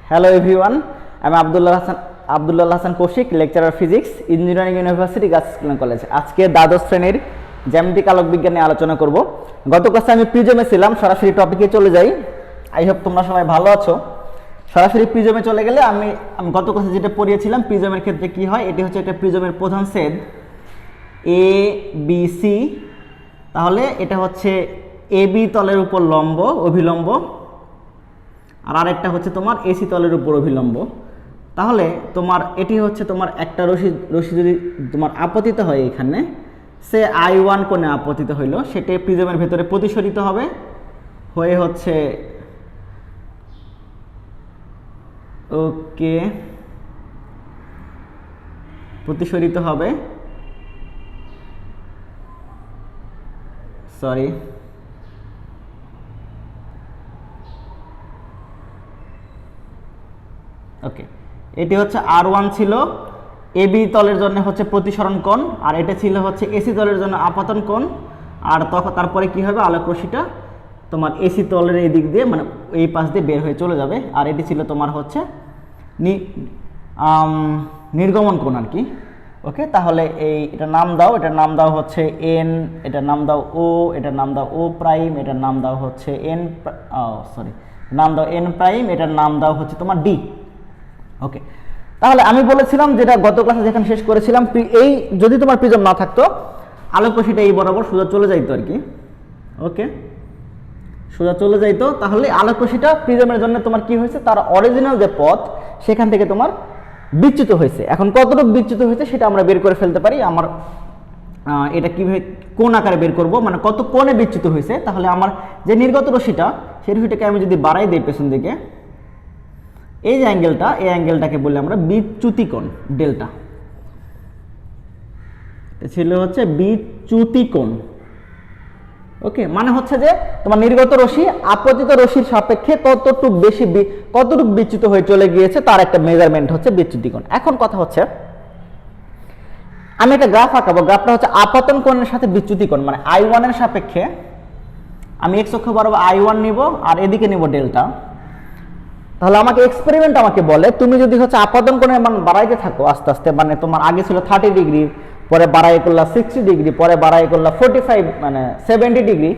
Hello everyone, আমি Abdullah Hasan Kaushik, lecturer physics, engineering university girls college. আজকে দ্বাদশ শ্রেণীর জ্যামিতিক আলোক বিজ্ঞান নিয়ে আলোচনা করব। গত ক্লাসে আমি প্রিজমে ছিলাম, সরাসরি টপিকে চলে যাই। আই হোপ তোমরা সবাই ভালো আছো। সরাসরি প্রিজমে চলে গেলে আমি গত ক্লাসে যেটা পড়িয়েছিলাম, প্রিজমের ক্ষেত্রে কি হয়, এটি হচ্ছে একটা প্রিজমের প্রধান ছেদ এ বি সি। তাহলে এটা হচ্ছে এ বি তলের উপর লম্ব অভিলম্ব, আর আরেকটা হচ্ছে তোমার এসি তলের উপর অভিলম্ব। তাহলে তোমার এটি হচ্ছে তোমার একটা রশি যদি তোমার আপতিত হয় এখানে, সে I1 কোণে আপতিত হইল, সেটা প্রিজমের ভেতরে প্রতিসরিত হবে হয়ে হচ্ছে ওকে প্রতিসরিত হবে, সরি ওকে, এটি হচ্ছে R1 ছিল এবি তলের জন্য হচ্ছে প্রতিসরণ কোণ, আর এটা ছিল হচ্ছে এসি তলের জন্য আপতন কোণ। আর তারপরে কি হবে, আলোক রশ্মিটা তোমার এসি তলের এই দিক দিয়ে মানে এই পাশ দিয়ে বের হয়ে চলে যাবে। আর এটি ছিল তোমার হচ্ছে নির্গমন কোণ আর কি। ওকে, তাহলে এটার নাম দাও, এটার নাম দাও হচ্ছে এন, এটার নাম দাও ও, এটার নাম দাও ও প্রাইম, এটার নাম দাও হচ্ছে নাম দাও এন প্রাইম, এটার নাম দাও হচ্ছে তোমার ডি। ওকে, তাহলে আমি বলেছিলাম যেটা গত ক্লাসে যেখানে শেষ করেছিলাম, এই যদি তোমার প্রিজম না থাকতো, আলোক রশ্মিটা এই বরাবর সোজা চলে যাইতো আর কি। ওকে, সোজা চলে যাইতো। তাহলে আলোক রশ্মিটা প্রিজমের জন্য তোমার কি হয়েছে, তার অরিজিনাল যে পথ সেখান থেকে তোমার বিচ্যুত হয়েছে। এখন কতটুকু বিচ্যুত হয়েছে সেটা আমরা বের করে ফেলতে পারি। আমার এটা কিভাবে কোন আকারে বের করব, মানে কত কোণে বিচ্যুত হয়েছে। তাহলে আমার যে নির্গত রশ্মিটা, সেই রশ্মিটাকে আমি যদি বাড়াই দিই পেছন দিকে, এই যে অ্যাঙ্গেলটা, এই অ্যাঙ্গেলটাকে বললে আমরা বিচ্যুতি কোণ, ডেল্টা। এটা ছিল হচ্ছে বিচ্যুতি কোণ। ওকে, মানে হচ্ছে যে তোমার নির্গত রশ্মি আপতিত রশ্মির সাপেক্ষে কতটুকু বিচ্যুত হয়ে চলে গিয়েছে, তার একটা মেজারমেন্ট হচ্ছে বিচ্যুতি কোণ। এখন কথা হচ্ছে আমি একটা গ্রাফ আঁকাবো, গ্রাফটা হচ্ছে আপতন কোণের সাথে বিচ্যুতি কোণ, মানে I1 এর সাপেক্ষে আমি এক্স অক্ষ বরাবর I1 নিব আর এদিকে নিব ডেল্টা। তাহলে আমাকে এক্সপেরিমেন্ট আমাকে বলে, তুমি যদি হচ্ছে আপতন কোণের মান বাড়াইতে থাকো আস্তে আস্তে, মানে তোমার আগে ছিল 30 ডিগ্রি, পরে বাড়াই করলা 60 ডিগ্রি, পরে বাড়াই করলা 45 মানে 70 ডিগ্রি,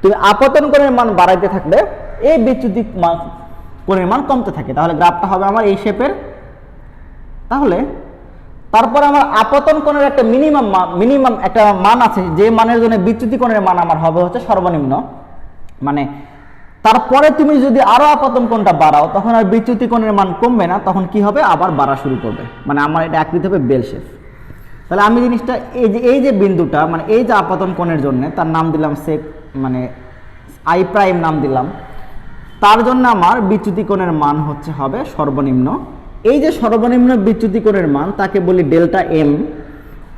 তুমি আপতন কোণের মান বাড়াইতে থাকলে এই বিচ্যুতি কোণের মান কমতে থাকে। তাহলে গ্রাফটা হবে আমার এই শেপের। তাহলে তারপরে আমার আপতন কোণের একটা মিনিমাম একটা মান আছে, যে মানের জন্য বিচ্যুতি কোণের মান আমার হবে হচ্ছে সর্বনিম্ন। মানে তারপরে তুমি যদি আরো আপতন কোণটা বাড়াও, তখন আর বিচ্যুতি কোণের মান কমবে না, তখন কি হবে, আবার বাড়া শুরু করবে। মানে আমার এটা আকৃতি হবে বেল শেপ। তাহলে আমি জিনিসটা এই যে বিন্দুটা, মানে এই যে আপতন কোণের জন্য তার নাম দিলাম মানে আই প্রাইম নাম দিলাম, তার জন্য আমার বিচ্যুতি কোণের মান হচ্ছে হবে সর্বনিম্ন। এই যে সর্বনিম্ন বিচ্যুতি কোণের মান তাকে বলি ডেল্টা এম,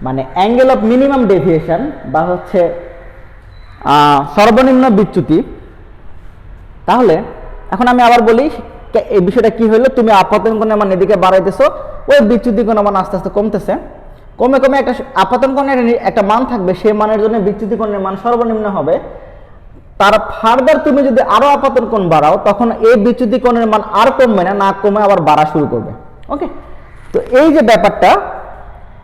মানে অ্যাঙ্গেল অফ মিনিমাম ডেভিয়েশন, বা হচ্ছে সর্বনিম্ন বিচ্যুতি। তাহলে এখন আমি আবার বলি এই বিষয়টা কি হলো, তুমি আপতন কোণের মান এদিকে বাড়াইতেছো, ওই বিচ্যুতি কোণের মান আস্তে আস্তে কমতেছে, কমে একটা আপতন কোণের একটা মান থাকবে, সেই মানের জন্য বিচ্যুতি কোণের মান সর্বনিম্ন হবে। তার ফার্দার তুমি যদি আরো আপতন কোণ বাড়াও, তখন এই বিচ্যুতি কোণের মান আর কমবে না, কমে আবার বাড়া শুরু করবে। ওকে, তো এই যে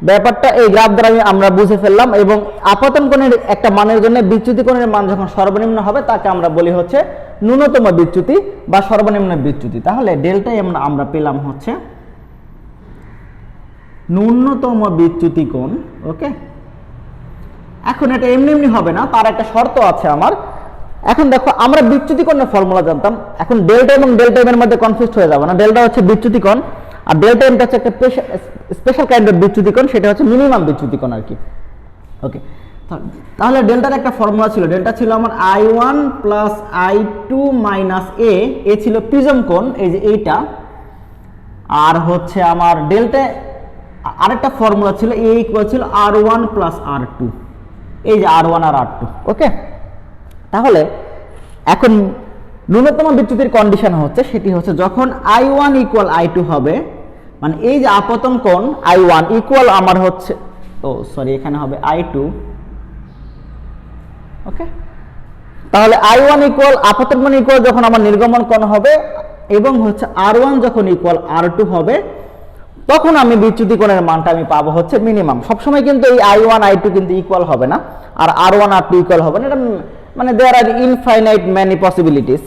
ব্যাপারটা এই গ্রাফ দ্বারা আমরা বুঝে ফেললাম। এবং আপতন কোণের একটা মানের জন্য বিচ্যুতি কোণের মান যখন সর্বনিম্ন হবে, তাকে আমরা বলি হচ্ছে ন্যূনতম বিচ্যুতি বা সর্বনিম্ন বিচ্যুতি। তাহলে ডেল্টা আমরা পেলাম হচ্ছে ন্যূনতম বিচ্যুতি কোণ। ওকে, এখন এটা এমনি হবে না, তার একটা শর্ত আছে আমার। এখন দেখো, আমরা বিচ্যুতি কোণের ফর্মুলা জানতাম, এখন ডেল্টা এবং ডেল্টা এম এর মধ্যে কনফিউজ হয়ে যাবে না। ডেল্টা হচ্ছে বিচ্যুতি কোণ, আর ডেল্টা এমটা হচ্ছে একটা স্পেশাল কাইন্ড অফ বিচ্যুতি কোণ, সেটা হচ্ছে মিনিমাম বিচ্যুতি কোণ আর কি। ওকে, তাহলে ডেল্টার একটা ফর্মুলা ছিল, ডেল্টা ছিল আমার I1 প্লাস I2 মাইনাস এ ছিল প্রিজম কোণ, এই যে এইটা। আর হচ্ছে আমার ডেল্টা আরেকটা ফর্মুলা ছিল, এ ইকুয়াল ছিল R1 প্লাস R2, এই যে R1 আর R2। ওকে, তাহলে এখন ন্যূনতম বিচ্যুতির কন্ডিশন হচ্ছে, সেটি হচ্ছে যখন I1 ইকুয়াল I2 হবে, মানে এই যে আপতন কোণ I1 ইকুয়াল আমার হচ্ছে এখানে হবে I2। ওকে, তাহলে I1 ইকুয়াল আপতন কোণ ইকুয়াল যখন আমার নির্গমন কোণ হবে এবং হচ্ছে R1 যখন ইকুয়াল R2 হবে তখন আমি বিচ্যুতি কোণের মানটা আমি পাবো হচ্ছে মিনিমাম। সবসময় কিন্তু এই I1 I2 কিন্তু ইকুয়াল হবে না, আর R1 R2 ইকুয়াল হবে না, এটা মানে দেয়ার আর ইনফাইনাইট ম্যানি পসিবিলিটিস।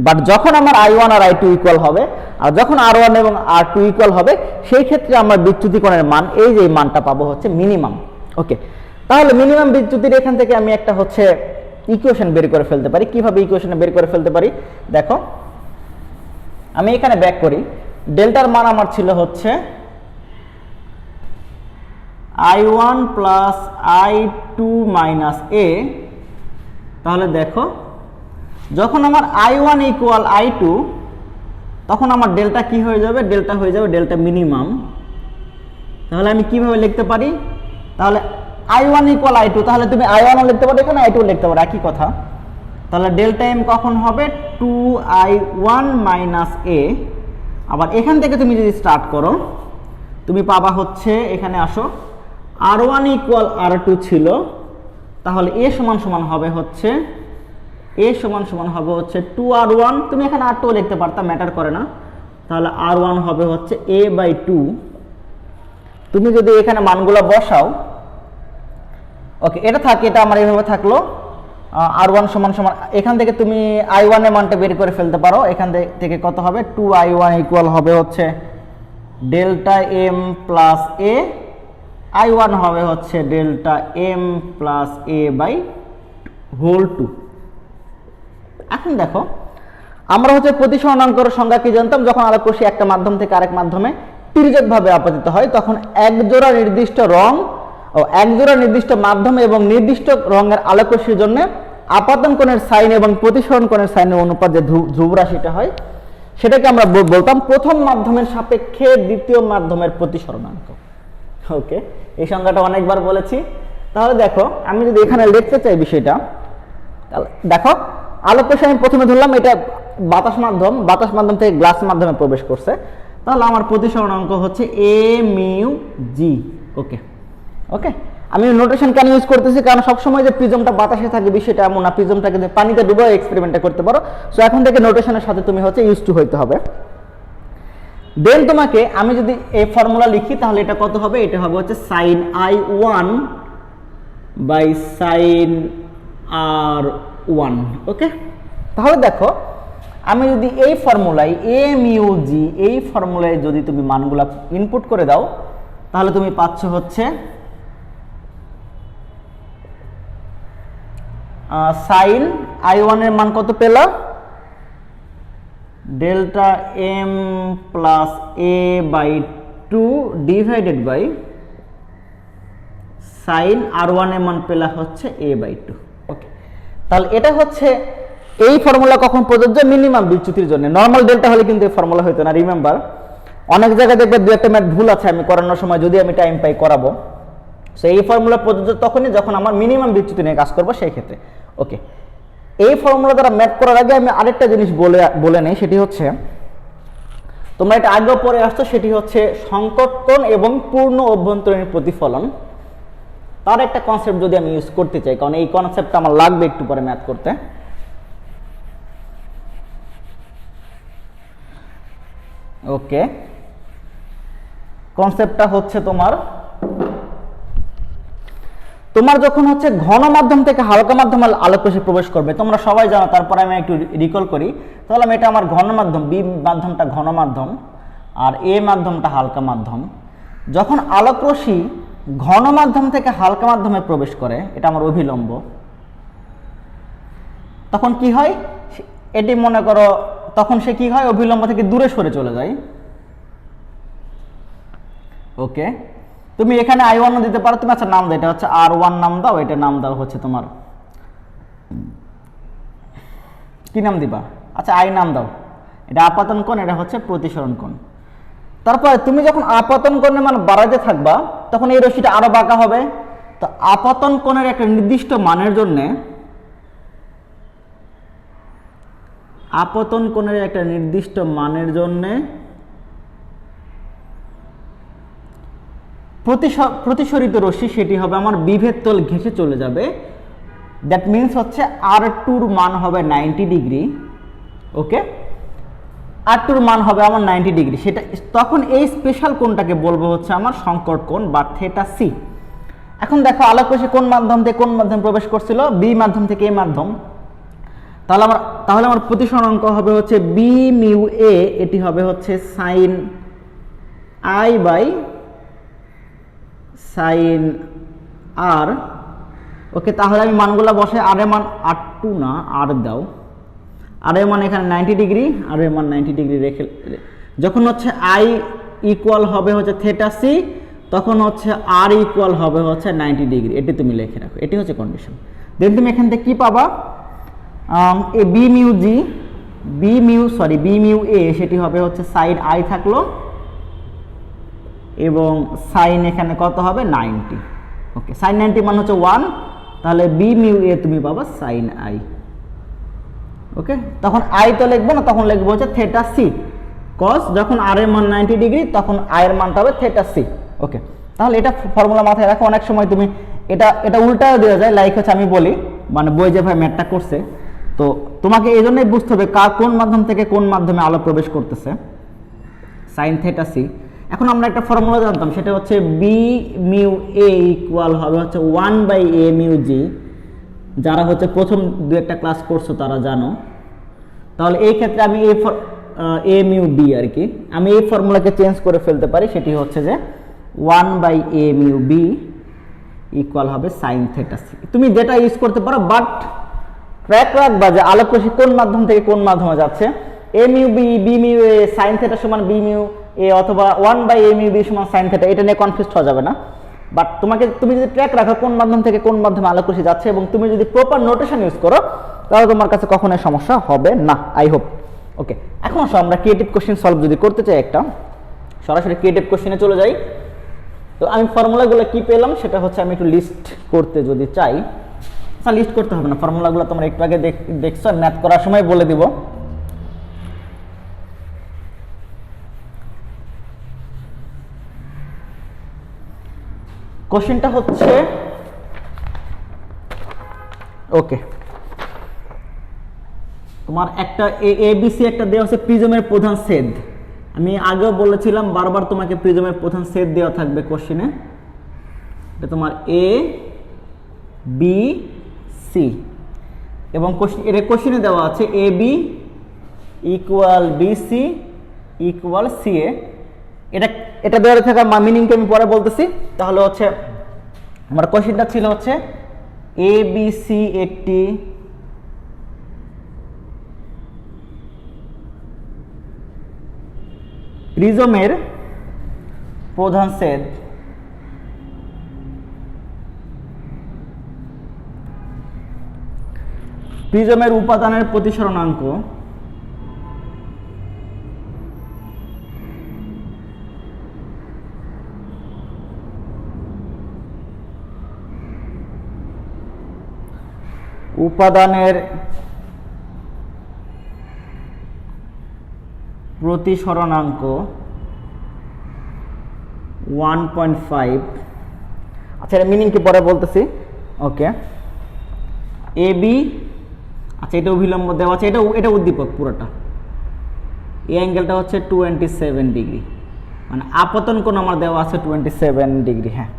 বাট যখন আমার I1 আর I2 ইকুয়াল হবে, আর যখন R1 এবং R2 ইকুয়াল হবে, সেই ক্ষেত্রে আমার বিচ্যুতি কোণের মান এই যে মানটা পাবো হচ্ছে মিনিমাম। ওকে, তাহলে মিনিমাম বিচ্যুতির এখান থেকে আমি একটা হচ্ছে ইকুয়েশন বের করে ফেলতে পারি। কিভাবে ইকুয়েশন বের করে ফেলতে পারি দেখো, আমি এখানে ব্যাক করি। ডেল্টার মান আমার ছিল হচ্ছে I1 plus I2 minus a। তাহলে দেখো, যখন আমার I1 ইকুয়াল I2 তখন আমার ডেল্টা কি হয়ে যাবে? ডেল্টা হয়ে যাবে ডেল্টা মিনিমাম। তাহলে আমি কিভাবে লিখতে পারি? তাহলে I1 ইকুয়াল I2, তাহলে তুমি I1 ও লিখতে পারো এখানে, I2 লিখতে পারো, একই কথা। তাহলে ডেল্টা m কখন হবে? 2I1 minus a। আবার এখান থেকে তুমি যদি স্টার্ট করো, তুমি পাবা হচ্ছে, এখানে আসো, R1 ইকুয়াল R2 ছিল, তাহলে a সমান সমান হবে হচ্ছে, a সমান সমান হবে হচ্ছে 2R1। তুমি এখানে R2 লিখতে পারতা, ম্যাটার করে না। তাহলে R1 হবে হচ্ছে a/2। তুমি যদি এখানে মানগুলো বসাও, ওকে, এটা থাকে, এটা আমার এইভাবে থাকলো। R1 সমান সমান, এখান থেকে তুমি I1 এর মানটা বের করে ফেলতে পারো। এখান থেকে কত হবে? 2I1 ইকুয়াল হবে হচ্ছে delta m plus a। I1 হবে হচ্ছে ডেল্টা m প্লাস a/2। এখন দেখো, আমরা হচ্ছে প্রতিসরণাঙ্কের সংজ্ঞা কি জানতাম? যখন আলোকরশ্মি একটা মাধ্যম থেকে আরেক মাধ্যমে তির্যকভাবে আপতিত হয়, তখন একজোড়া নির্দিষ্ট রং ও একজোড়া নির্দিষ্ট মাধ্যম এবং নির্দিষ্ট রঙের আলোকরশ্মির জন্য আপাতন কোণের সাইন এবং প্রতিসরণ কোণের সাইনের অনুপাত যে ধ্রুব রাশিটা হয়, সেটাকে আমরা বলতাম প্রথম মাধ্যমের সাপেক্ষে দ্বিতীয় মাধ্যমের প্রতিসরণাঙ্ক। ওকে, এই সংজ্ঞাটা অনেকবার বলেছি। তাহলে দেখো, আমি যদি এখানে লিখতে চাই বিষয়টা, দেখো, আলোকরশ্মি আমি প্রথমে ধরলাম এটা বাতাস মাধ্যম থেকে গ্লাস মাধ্যমে প্রবেশ করছে, তাহলে আমার প্রতিসরণাঙ্ক হচ্ছে a/μg। ওকে ওকে, আমি নোটেশন কেন ইউজ করতেছি? কারণ সবসময় যে প্রিজমটা বাতাসে থাকে বিষয়টা এমন না, প্রিজমটাকে পানিতে ডুবো এক্সপেরিমেন্টটা করতে পারো। সো এখন থেকে নোটেশনের সাথে তুমি হচ্ছে ইউজ টু হইতে হবে। দেন তোমাকে আমি যদি এই ফর্মুলা লিখি, তাহলে এটা কত হবে? এটা হবে হচ্ছে sin I1 by sin R1। ওকে, তাহলে দেখো, আমি যদি এই ফর্মুলায় a/μg, এই ফর্মুলায় যদি তুমি মানগুলা ইনপুট করে দাও, তাহলে তুমি পাচ্ছ হচ্ছে sin I1 এর মান কত পেলা? Delta m plus a/2 divided by sin R1 এর মান পেলা হচ্ছে a/2। ওকে, তাহলে এটা হচ্ছে এই ফর্মুলা কখন প্রযোজ্য? মিনিমাম বিচ্যুতির জন্য। নরমাল ডেল্টা হলে কিন্তু এই ফর্মুলা হতো না। রিমেম্বার, অনেক জায়গায় দেখবে দু একটা ম্যাথ ভুল আছে, আমি করানোর সময় যদি আমি টাইম পাই করাবো। সো এই ফর্মুলা প্রযোজ্য তখনই যখন আমার মিনিমাম বিচ্যুতি নিয়ে কাজ করবো, সেই ক্ষেত্রে। ওকে, এই ফর্মুলা দ্বারা ম্যাথ করার আগে আমি আরেকটা জিনিস বলে নেই, সেটি হচ্ছে, তোমরা এটা আগেও পড়ে আসছো, সেটি হচ্ছে সংকট কোণ এবং পূর্ণ অভ্যন্তরীণ প্রতিফলন। তার একটা কনসেপ্ট যদি আমি ইউজ করতে চাই, কারণ এই কনসেপ্টটা আমার লাগবে একটু পরে ম্যাথ করতে। ওকে, কনসেপ্টটা হচ্ছে তোমার যখন হচ্ছে ঘন মাধ্যম থেকে হালকা মাধ্যমে আলোকরশ্মি প্রবেশ করবে, তোমরা সবাই জানো, তারপরে আমি একটু রিকল করি। তাহলে এটা আমার ঘন মাধ্যম, বি মাধ্যমটা ঘন মাধ্যম আর এ মাধ্যমটা হালকা মাধ্যম। যখন আলোকরশ্মি ঘন মাধ্যম থেকে হালকা মাধ্যমে প্রবেশ করে, এটা আমার অভিলম্ব, তখন কি হয়? এটি মনে করো, তখন সে কি হয়? অভিলম্ব থেকে দূরে সরে চলে যায়। ওকে, তুমি এখানে I1 দিতে পারো, তুমি আচ্ছা নাম দাও, এটা হচ্ছে R1 নাম দাও, এটা নাম দাও হচ্ছে তোমার, কি নাম দিবা? আচ্ছা I নাম দাও, এটা আপাতন কোণ, এটা হচ্ছে প্রতিসরণ কোণ। তারপরে তুমি যখন আপাতন কোণের মান বাড়াতে থাকবা, তখন এই রশ্মিটা আরো বাঁকা হবে। তো আপাতন কোণের একটা নির্দিষ্ট মানের জন্য, আপতন কোণের একটা নির্দিষ্ট মানের জন্য প্রতিসরিত রশ্মি সেটি হবে আমার বিভেদ তল ঘেঁষে চলে যাবে। দ্যাট মিনস হচ্ছে R2 মান হবে 90 ডিগ্রি। ওকে, R2 মান হবে আমার 90 ডিগ্রি, সেটা তখন এই স্পেশাল কোণটাকে বলবো হচ্ছে আমার সংকট কোণ বা থিটা সি। এখন দেখো আলোক রশ্মি কোন মাধ্যম থেকে কোন মাধ্যম প্রবেশ করছিল, বি মাধ্যম থেকে এ মাধ্যম। তাহলে আমার প্রতিসরণাঙ্ক হবে হচ্ছে বি মিউ এ, এটি হবে হচ্ছে সাইন আই বাই সাইন আর। ওকে, তাহলে আমি মানগুলো বসাই। আর এর মান R2 না, আর দাও, আর এর মান এখানে 90 ডিগ্রি, আর এর মান 90 ডিগ্রি রেখে যখন হচ্ছে আই ইকুয়াল হবে হচ্ছে থিটা সি, তখন হচ্ছে আর ইকুয়াল হবে হচ্ছে 90 ডিগ্রি। এটি তুমি লিখে রাখো, এটি হচ্ছে কন্ডিশন। দেন তুমি এখান থেকে কি পাবা, A B mu G, B mu A, সেটি হবে হচ্ছে সাইন আই থাকলো এবং সাইন এখানে কত হবে 90। ওকে, সাইন 90 মান হচ্ছে 1, তাহলে বি মিউ এ তুমি পাবা সাইন আই। ওকে, তখন আই তো লিখবো না, তখন লিখবো হচ্ছে থিটা সি, কজ যখন আর এর মান 90 ডিগ্রি তখন আই এর মানটা হবে থিটা সি। ওকে, তাহলে এটা ফর্মুলা মাথায় রাখো। অনেক সময় তুমি এটা উল্টাও দেওয়া যায়, লাইক হচ্ছে আমি বলি, মানে বই যেভাবে ম্যাথটা করছে, তো তোমাকে এই জন্যই বুঝতে হবে কোন মাধ্যম থেকে কোন মাধ্যমে আলো প্রবেশ করতেছে, সাইন থিটা সি। এখন আমরা একটা ফর্মুলা জানতাম, সেটা হচ্ছে বি মিউ এ ইকুয়াল হবে হচ্ছে 1 বাই এ মিউ জি। যারা হচ্ছে প্রথম দু একটা ক্লাস করছো তারা জানো। তাহলে এই ক্ষেত্রে আমি এ মিউ বি আর কি, আমি এই ফর্মুলাকে চেঞ্জ করে ফেলতে পারি, সেটি হচ্ছে যে 1 by A mu B equal হবে সাইন থিটা সি। তুমি যেটা ইউজ করতে পারো, বাট ট্র্যাক রাখবা যে আলোক রশ্মি কোন মাধ্যম থেকে কোন মাধ্যমে যাচ্ছে। A mu B, B mu A, sine theta সমান বি মিউ এ, অথবা 1 বাই এ মিউ বি সমান সাইন থিটা, এটা নিয়ে কনফিউজ হওয়া যাবে না। বাট তুমি যদি ট্র্যাক রাখো কোন মাধ্যম থেকে কোন মাধ্যমে আলোক রশ্মি যাচ্ছে এবং তুমি যদি প্রপার নোটেশন ইউজ করো, তাহলে তোমার কাছে কখনোই সমস্যা হবে না, আই হোপ। ওকে, এখন আসো আমরা ক্রিয়েটিভ কোশ্চেন সলভ যদি করতে চাই, একটা সরাসরি ক্রিয়েটিভ কোশ্চেনে চলে যাই। তো আমি ফর্মুলাগুলো কি পেলাম সেটা হচ্ছে আমি একটু লিস্ট করতে যদি চাই, আচ্ছা লিস্ট করতে হবে না, ফর্মুলাগুলো তোমরা একটু আগে দেখছো, ম্যাথ করার সময় বলে দিব। কোশ্চেনটা হচ্ছে, ওকে, তোমার একটা এবিসি একটা দেওয়া আছে প্রিজমের প্রধান ছেদ। আমি আগেও বলেছিলাম, বারবার তোমাকে প্রিজমের প্রধান ছেদ দেওয়া থাকবে কোশ্চেনে। এটা তোমার এ বি সি এবং এটা কোশ্চেনে দেওয়া আছে A B equal B C equal C A. এটা দেওয়া থাকার মিনিংকে আমি পরে বলতেছি। তাহলে হচ্ছে আমার কোশ্চেনটা ছিল হচ্ছে এ বি সি একটি প্রিজমের প্রধান ছেদ, প্রিজমের উপাদানের প্রতিসরণাঙ্ক উপাদানের প্রতিসরণাঙ্ক 1.5। আচ্ছা, এটা মিনিং কি পরে বলতেছি। ওকে, এ বি, আচ্ছা এটা অভিলম্ব দেওয়া আছে, এটা উদ্দীপক পুরোটা। এই অ্যাঙ্গেলটা হচ্ছে 27 ডিগ্রি, মানে আপতন কোণ আমার দেওয়া আছে 27 ডিগ্রি। হ্যাঁ,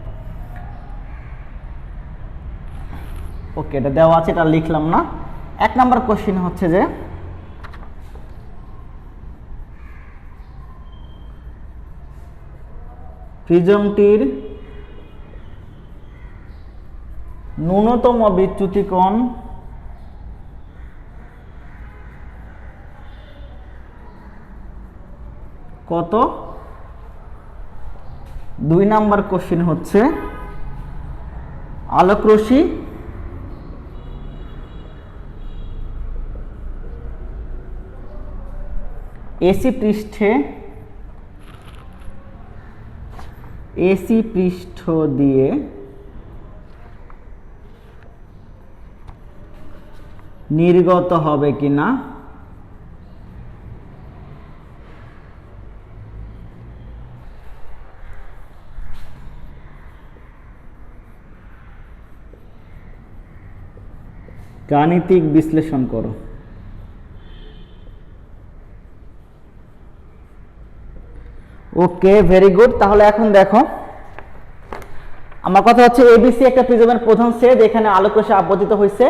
ওকে, এটা দেওয়া আছে, এটা লিখলাম না। 1 নাম্বার কোশ্চেন হচ্ছে যে প্রিজমটির ন্যূনতম বিচ্যুতি কোণ কত। 2 নাম্বার কোশ্চেন হচ্ছে আলোক রশ্মি এসি পৃষ্ঠ দিয়ে নির্গত হবে কিনা গাণিতিক বিশ্লেষণ করো। ওকে, ভেরি গুড। তাহলে এখন দেখো, আমার কথা হচ্ছে এবিসি একটা প্রিজমের প্রধান সেট, এখানে আলোক রশ্মি আপতিত হয়েছে।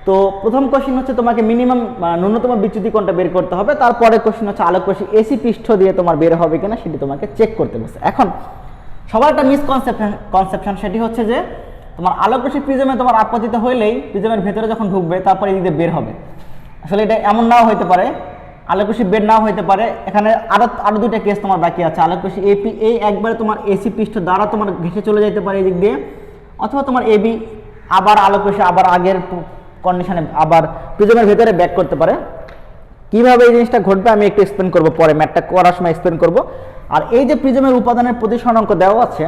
তো প্রথম কোশ্চেন হচ্ছে তোমাকে মিনিমাম ন্যূনতম বিচ্যুতি কোণটা বের করতে হবে, তারপরে কোশ্চেন হচ্ছে আলোক রশ্মি এসি পৃষ্ঠ দিয়ে তোমার বের হবে কিনা সেটি তোমাকে চেক করতে বলছে। এখন সবার একটা মিসকনসেপশন সেটি হচ্ছে যে তোমার আলোক রশ্মি প্রিজমে তোমার আপতিত হইলেই প্রিজমের ভেতরে যখন ঢুকবে তারপরে এদিক দিয়ে বের হবে। আসলে এটা এমন নাও হইতে পারে, আলোক রশ্মি বের নাও হইতে পারে। এখানে আরো দুইটা কেস তোমার বাকি আছে। আলোক রশ্মি এপি এই একবারে তোমার এসি পৃষ্ঠ দ্বারা তোমার ঘেসে চলে যেতে পারে এদিক দিয়ে, অথবা তোমার এবি আবার আলোক রশ্মি আবার আগের কন্ডিশনে আবার প্রিজমের ভেতরে ব্যাক করতে পারে। কিভাবে এই জিনিসটা ঘটবে আমি একটু এক্সপ্লেন করব পরে, ম্যাথটা করার সময় এক্সপ্লেন করব। আর এই যে প্রিজমের উপাদানের প্রতিসরণাঙ্ক দেওয়া আছে,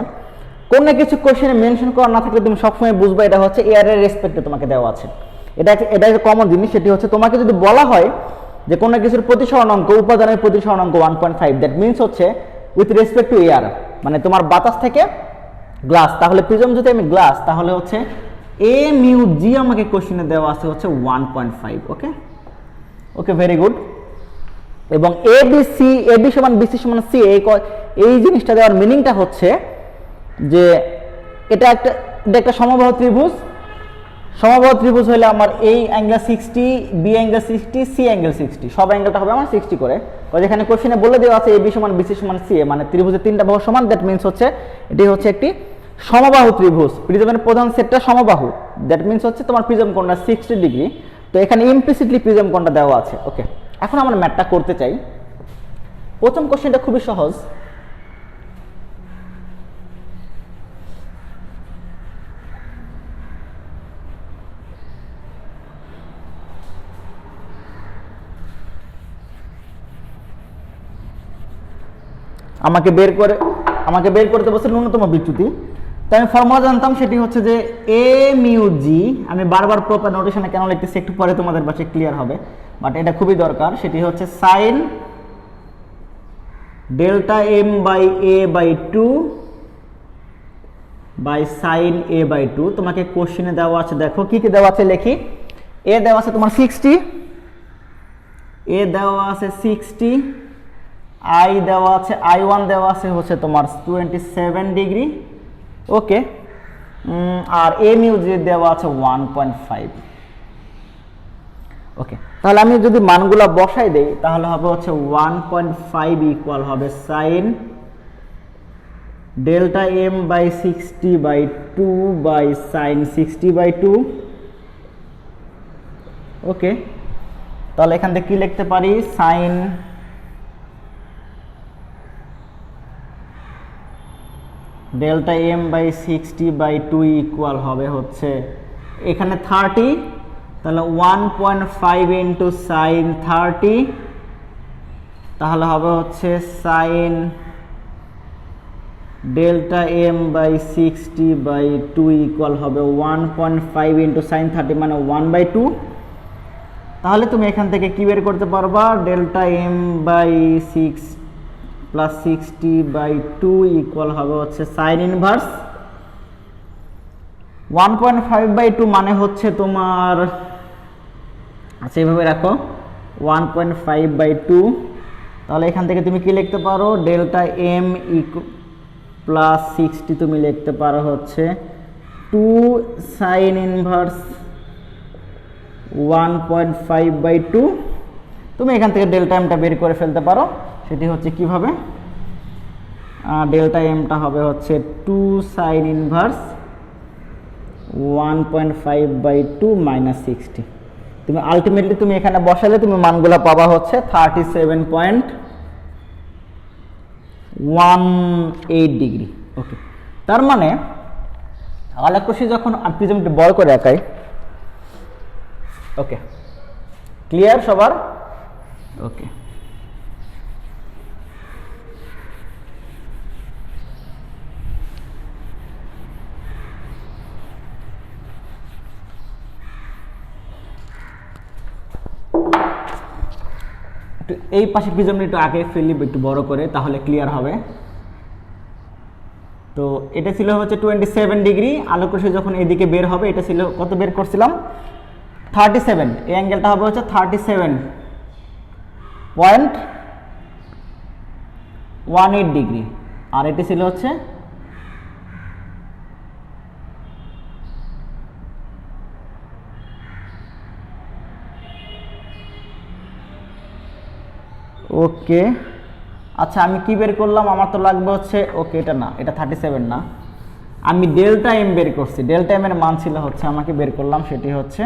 কোন না কিছু কোশ্চেনে মেনশন করা না থাকলে তুমি সবসময় বুঝবে এটা হচ্ছে এয়ারের রেসপেক্টে তোমাকে দেওয়া আছে। এটা একটা কমন জিনিস। সেটি হচ্ছে তোমাকে যদি বলা হয় যে কোনো কিছুর প্রতিসরণাঙ্ক, উপাদানের প্রতিসরণাঙ্ক 1.5, দ্যাট মিনস হচ্ছে উইথ রেসপেক্ট টু এয়ার, মানে তোমার বাতাস থেকে গ্লাস। তাহলে প্রিজম যদি আমি গ্লাস, তাহলে হচ্ছে এ মিউ জি আমাকে কোশ্চেনে দেওয়া আছে হচ্ছে 1.5। ওকে ওকে, ভেরি গুড। এবং এবি সমান বিসি সমান সি, এই জিনিসটা দেওয়ার মিনিংটা হচ্ছে যে এটা একটা সমবাহু ত্রিভুজ। সমবাহু ত্রিভুজ হলে আমার এই angle 60, B angle 60, C angle 60, সব অ্যাঙ্গেলটা হবে আমার 60 করে। যেখানে কোশ্চেনে বলে দেওয়া আছে এবি সমান বিসি সমান সি, মানে ত্রিভুজের তিনটা বাহু সমান, দ্যাট মিনস হচ্ছে এটি হচ্ছে একটি সমবাহু ত্রিভুজ। প্রিজমের প্রধান সেটটা সমবাহু, দ্যাট মিনস হচ্ছে তোমার প্রিজম কোণটা 60 ডিগ্রি। তো এখানে ইমপ্লিসিটলি প্রিজম কোণটা দেওয়া আছে। ওকে, এখন আমরা ম্যাথটা করতে চাই। প্রথম কোশ্চেনটা খুবই সহজ। আমাকে বের করতে বলছে ন্যূনতম বিচ্যুতি। তো আমি ফর্মুলা জানতাম, সেটি হচ্ছে যে এ মিউ জি, আমি বারবার প্রপার নোটেশনে কেন লিখতেছি একটু পরে তোমাদের কাছে ক্লিয়ার হবে, বাট এটা খুবই দরকার। সেটি হচ্ছে sine delta M by A by 2 by sine A by 2। তোমাকে কোশ্চেনে দেওয়া আছে, দেখো কি কি দেওয়া আছে লিখি। এ দেওয়া আছে তোমার 60, এ দেওয়া আছে 60, আই দেওয়া আছে, I1 দেওয়া আছে হচ্ছে তোমার 27 ডিগ্রি। ওকে, আর এ মিউ জি দেওয়া আছে 1.5। ওকে, তাহলে আমি যদি মানগুলা বসাই দেই তাহলে হবে হচ্ছে 1.5 ইকুয়াল হবে sine delta M by 60 by 2 by sine 60 by 2। Okay, তাহলে এখান থেকে কি লিখতে পারি, sine delta M by 60 by 2 equal হবে হচ্ছে এখানে 30, তাহলে 1.5 ইন্টু সাইন 30, তাহলে হবে হচ্ছে sine delta M by 60 by 2 equal হবে 1.5 ইন্টু সাইন 30 মানে 1/2। তাহলে তুমি এখান থেকে কি বের করতে পারবা, delta M by 6 plus 60 by 2 equal হবে হচ্ছে সাইন ইনভার্স 1.5/2 মানে হচ্ছে তোমার, আচ্ছা এইভাবে রাখো 1.5/2। তাহলে এখান থেকে তুমি কি লিখতে পারো, ডেল্টা এম প্লাস 60 তুমি লিখতে পারো হচ্ছে 2 সাইন ইনভার্স 1.5/2। তুমি এখান থেকে ডেল্টা এমটা বের করে ফেলতে পারো। সেটি হচ্ছে কিভাবে, ডেল্টা এমটা হবে হচ্ছে 2 সাইন ইনভার্স 1.5/2 মাইনাস 60। তুমি আলটিমেটলি তুমি এখানে বসালে তুমি মানগুলো পাবা হচ্ছে 37.18 ডিগ্রি। ওকে, তার মানে আলোক রশ্মি যখন প্রিজমটি বড় করে আঁকাই। ওকে, ক্লিয়ার সবার? ওকে, এই পাশে প্রিজমটা একটু আগে ফেলি একটু বড় করে, তাহলে ক্লিয়ার হবে। তো এটা ছিল হচ্ছে 27 ডিগ্রি। আলোক রশ্মি যখন এদিকে বের হবে, এটা ছিল কত বের করছিলাম, 37। এই অ্যাঙ্গেলটা হবে হচ্ছে 37.18 18 ডিগ্রি, আর এটি ছিল হচ্ছে ওকে। আচ্ছা আমি কি বের করলাম, আমার তো লাগবে হচ্ছে ওকে এটা না, এটা 37 না, আমি ডেল্টা এম বের করছি। ডেল্টা এম এর মান ছিল হচ্ছে আমাকে বের করলাম সেটি হচ্ছে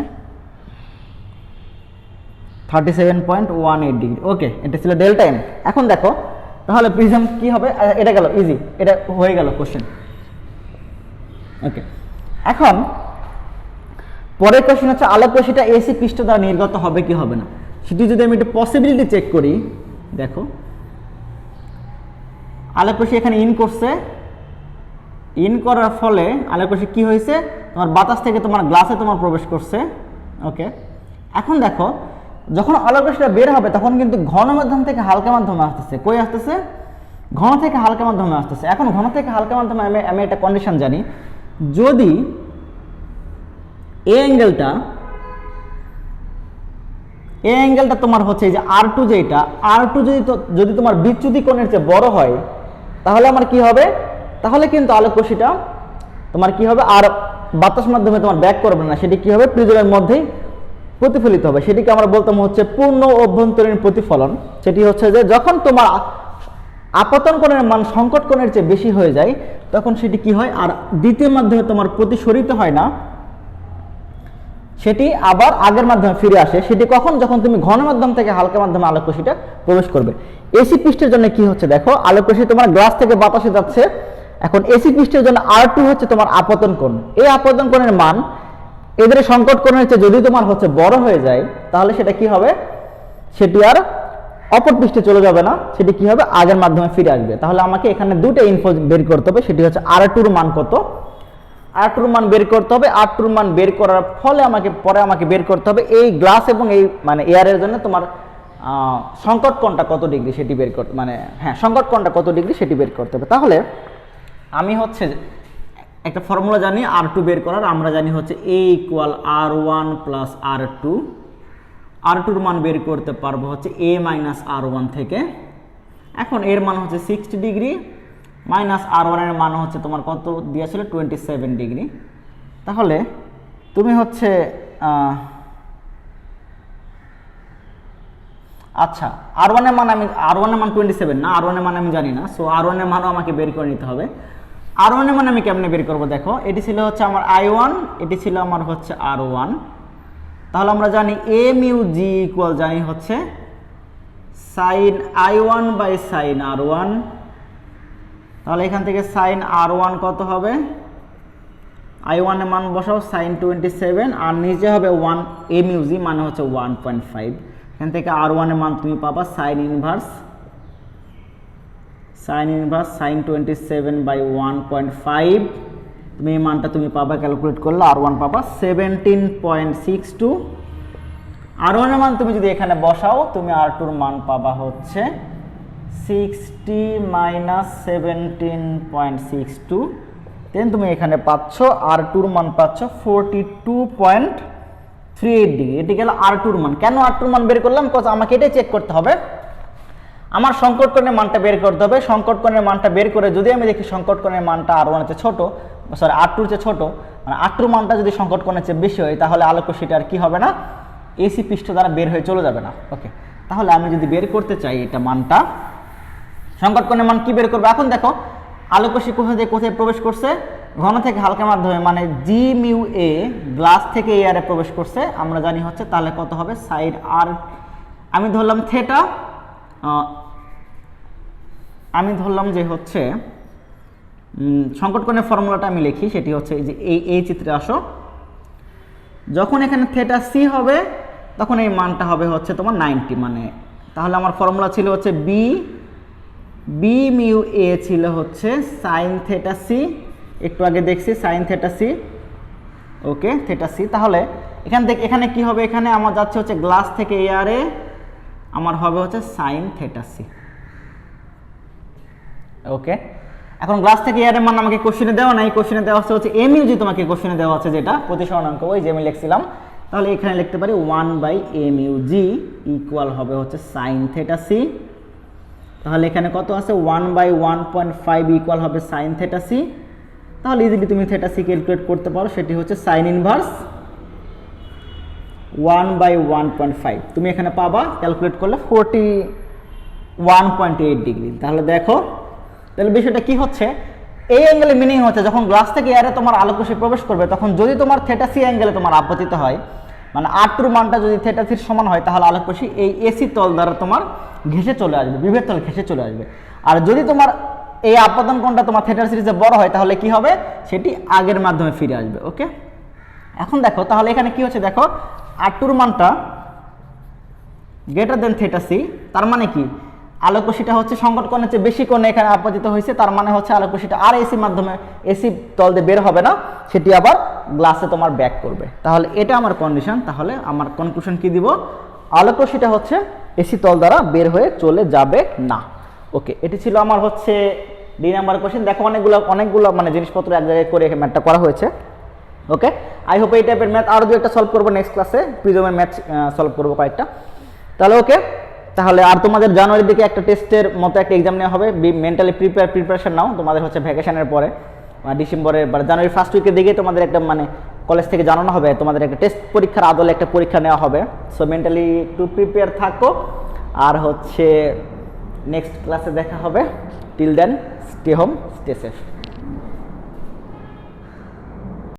37.18 ডিগ্রি। ওকে, এটা ছিল ডেল্টা এম। এখন দেখো তাহলে প্রিজম কি হবে, এটা গেল ইজি, এটা হয়ে গেল কোশ্চেন। ওকে, এখন পরের কোশ্চেন হচ্ছে আলোক রশ্মিটা এসি পৃষ্ঠ দ্বারা নির্গত হবে কি হবে না। সেটি যদি আমি একটু পসিবিলিটি চেক করি, দেখো আলোক রশ্মি এখানে ইন করছে, ইন করার ফলে আলোক রশ্মি কি হয়েছে, তোমার বাতাস থেকে তোমার গ্লাসে তোমার প্রবেশ করছে। ওকে, এখন দেখো যখন আলোক রশ্মিটা বের হবে তখন কিন্তু ঘন মাধ্যম থেকে হালকা মাধ্যমে আসতেছে। কই আসতেছে? ঘন থেকে হালকা মাধ্যমে আসতেছে। এখন ঘন থেকে হালকা মাধ্যমে আমি একটা কন্ডিশন জানি, যদি এ অ্যাঙ্গেলটা তোমার হচ্ছে এই যে R2, যেটা R2 যদি তোমার বিচ্যুতি কোণের চেয়ে বড় হয় তাহলে আমার কি হবে, তাহলে কিন্তু আলোক রশ্মিটা তোমার কি হবে, আর বাতাস মাধ্যমে তোমার ব্যাক করবে না, সেটি কি হবে প্রিজমের মধ্যেই প্রতিফলিত হবে। সেটিকে আমরা বলতাম হচ্ছে পূর্ণ অভ্যন্তরীণ প্রতিফলন। সেটি হচ্ছে যে যখন তোমার আপতন কোণের মান সংকট কোণের চেয়ে বেশি হয়ে যায় তখন সেটি কি হয়, আর দ্বিতীয় মাধ্যমে তোমার প্রতিসরিত হয় না, সেটি আবার আগের মাধ্যমে ফিরে আসে। সেটি কখন, যখন তুমি ঘন মাধ্যম থেকে হালকা মাধ্যমে আলোক রশ্মিটা প্রবেশ করবে। এসি পৃষ্ঠের জন্য কি হচ্ছে দেখো, আলোক রশ্মি তোমার গ্লাস থেকে বাতাসে যাচ্ছে, এখন এসি পৃষ্ঠের জন্য R2 হচ্ছে তোমার আপতন কোণ। এই আপতন কোণের মান এদের সংকট কোণের চেয়ে যদি তোমার হচ্ছে বড় হয়ে যায় তাহলে সেটা কি হবে, সেটি আর অপর পৃষ্ঠে চলে যাবে না, সেটি কি হবে আগের মাধ্যমে ফিরে আসবে। তাহলে আমাকে এখানে দুটো ইনফো বের করতে হবে, সেটি হচ্ছে R2 মান কত, R2 মান বের করতে হবে। R2 মান বের করার ফলে আমাকে বের করতে হবে এই গ্লাস এবং এই মানে এয়ারের জন্য তোমার সংকট কোণটা কত ডিগ্রি সেটি বের করতে, মানে হ্যাঁ সংকট কোণটা কত ডিগ্রি সেটি বের করতে হবে। তাহলে আমি হচ্ছে একটা ফর্মুলা জানি R2 বের করার, আমরা জানি হচ্ছে A = R1 + R2। R2 মান বের করতে পারবো হচ্ছে A - R1 থেকে। এখন এর মান হচ্ছে 60 ডিগ্রি, মাইনাস R1 এর মান হচ্ছে তোমার কত দিয়েছিল 27 ডিগ্রি। তাহলে তুমি হচ্ছে আচ্ছা R1 এর মান 27 না, R1 এর মান আমি জানি না, সো R1 এর মানও আমাকে বের করে নিতে হবে। R1 এর মান আমি কেমনে বের করব দেখো, এটি ছিল হচ্ছে আমার I1, এটি ছিল আমার হচ্ছে R1। তাহলে আমরা জানি A μg = জানি হচ্ছে sin I1 / sin R1। তাহলে এখান থেকে sin R1 কত হবে, I1 এর মান বসাও sin 27, আর নিচে হবে 1 A μg মানে হচ্ছে 1.5। এখান থেকে R1 এর মান তুমি পাবা sin ইনভার্স sin 27/1.5। তুমি এই মানটা তুমি পাবা, ক্যালকুলেট করলে R1 পাবা 17.62। R1 এর মান তুমি যদি এখানে বসাও তুমি R2 এর মান পাবা হচ্ছে 60 - 17.62। দেন তুমি এখানে পাচ্ছ R2 এর মান পাচ্ছ 42.38 ডিগ্রি। এটি গেল R2 এর মান। কেন R2 এর মান বের করলাম, বিকজ আমাকে এটাই চেক করতে হবে, আমার সংকট কোণের মানটা বের করতে হবে। সংকট কোণের মানটা বের করে যদি আমি দেখি সংকট কোণের মানটা R1 এর চেয়ে ছোট, সরি R2 এর চেয়ে ছোট, মানে R2 এর মানটা যদি সংকট কোণের চেয়ে বেশি হয় তাহলে আলোক রশ্মিটা আর কি হবে না, এসি পৃষ্ঠ দ্বারা বের হয়ে চলে যাবে না। ওকে, তাহলে আমি যদি বের করতে চাই এটা মানটা, সংকট কোণের মান কি বের করবো, এখন দেখো আলোক রশ্মি কোথায় প্রবেশ করছে, ঘন থেকে হালকা মাধ্যমে, মানে G μ A গ্লাস থেকে এয়ারে প্রবেশ করছে, আমরা জানি হচ্ছে তাহলে কত হবে সাইড R, আমি ধরলাম থেটা, আমি ধরলাম যে হচ্ছে সংকট কোণের ফর্মুলাটা আমি লিখি, সেটি হচ্ছে যে এই চিত্রে আসো, যখন এখানে থেটা সি হবে তখন এই মানটা হবে হচ্ছে তোমার 90, মানে তাহলে আমার ফর্মুলা ছিল হচ্ছে বি মিউ এ ছিল হচ্ছে সাইন থেটা সি, একটু আগে দেখছি সাইন থেটা সি, ওকে থেটা সি। তাহলে এখানে কি হবে, এখানে আমার যাচ্ছে হচ্ছে গ্লাস থেকে এয়ারে, আমার হবে হচ্ছে সাইন থেটা সি। ওকে, এখন গ্লাস থেকে এয়ারের মান আমাকে কোশ্চেনে দেওয়া নাই, কোশ্চেনে দেওয়া হচ্ছে এম ইউ জি, তোমাকে কোশ্চেনে দেওয়া আছে যেটা প্রতিসরণাঙ্ক ওই যে আমি লিখছিলাম, তাহলে এখানে লিখতে পারি 1/m u g ইকুয়াল হবে হচ্ছে সাইন থেটা সি। তাহলে এখানে কত আছে 1/1.5 ইকুয়াল হবে সাইন থেটা সি। তাহলে ইজিলি তুমি থেটা সি ক্যালকুলেট করতে পারো, সেটি হচ্ছে সাইন ইনভার্স 1/1.5। তুমি এখানে পাবা ক্যালকুলেট করলে 41.8 ডিগ্রি। তাহলে দেখো তাহলে বিষয়টা কি হচ্ছে, এই অ্যাঙ্গেলের মিনিং হচ্ছে যখন গ্লাস থেকে এয়ারে তোমার আলোকরশ্মি প্রবেশ করবে তখন যদি তোমার থেটা সি অ্যাঙ্গেলে তোমার আপতিত হয়, মানে R2 মানটা যদি থেটা সির সমান হয়, তাহলে আলোকরশ্মি এই এসি তল দ্বারা তোমার ঘেঁষে চলে আসবে, বিভেদ তল ঘেঁষে চলে আসবে। আর যদি তোমার এই আপতন কোণটা তোমার থেটা সিরিজে বড় হয়, তাহলে কি হবে, সেটি আগের মাধ্যমে ফিরে আসবে। ওকে, এখন দেখো তাহলে এখানে কি হচ্ছে, দেখো R2 মানটা গ্রেটার দেন থেটা সি, তার মানে কি আলোকরশ্মিটা হচ্ছে সংকট কোণের চেয়ে বেশি কোণে এখানে আপতিত হয়েছে, তার মানে হচ্ছে আলোকরশ্মিটা আর এসি মাধ্যমে এসি তল দিয়ে বের হবে না, সেটি আবার গ্লাসে তোমার ব্যাক করবে। তাহলে এটা আমার কন্ডিশন। তাহলে আমার কনক্লুশন কি দিব, আলোকরশ্মিটা হচ্ছে এসি তল দ্বারা বের হয়ে চলে যাবে না। ওকে, এটি ছিল আমার হচ্ছে 2 নাম্বার কোশ্চেন। দেখো অনেকগুলো মানে জিনিসপত্র এক জায়গায় করে ম্যাথটা করা হয়েছে। ওকে, আই হোপ এই টাইপের ম্যাথ আরও 2-একটা সলভ করবো নেক্সট ক্লাসে, প্রিজমের ম্যাথ সলভ করবো কয়েকটা। তাহলে ওকে, তাহলে আর তোমাদের জানুয়ারির দিকে একটা টেস্টের মতো একটা এক্সাম নেওয়া হবে, মেন্টালি প্রিপারেশন নাও। তোমাদের হচ্ছে ভ্যাকেশনের পরে ডিসেম্বরের বা জানুয়ারি ফার্স্ট উইকের দিকে তোমাদের একটা মানে কলেজ থেকে জানানো হবে, তোমাদের একটা টেস্ট পরীক্ষার আদলে একটা পরীক্ষা নেওয়া হবে। সো মেন্টালি একটু প্রিপেয়ার থাকো। আর হচ্ছে নেক্সট ক্লাসে দেখা হবে। Till then stay home, stay safe.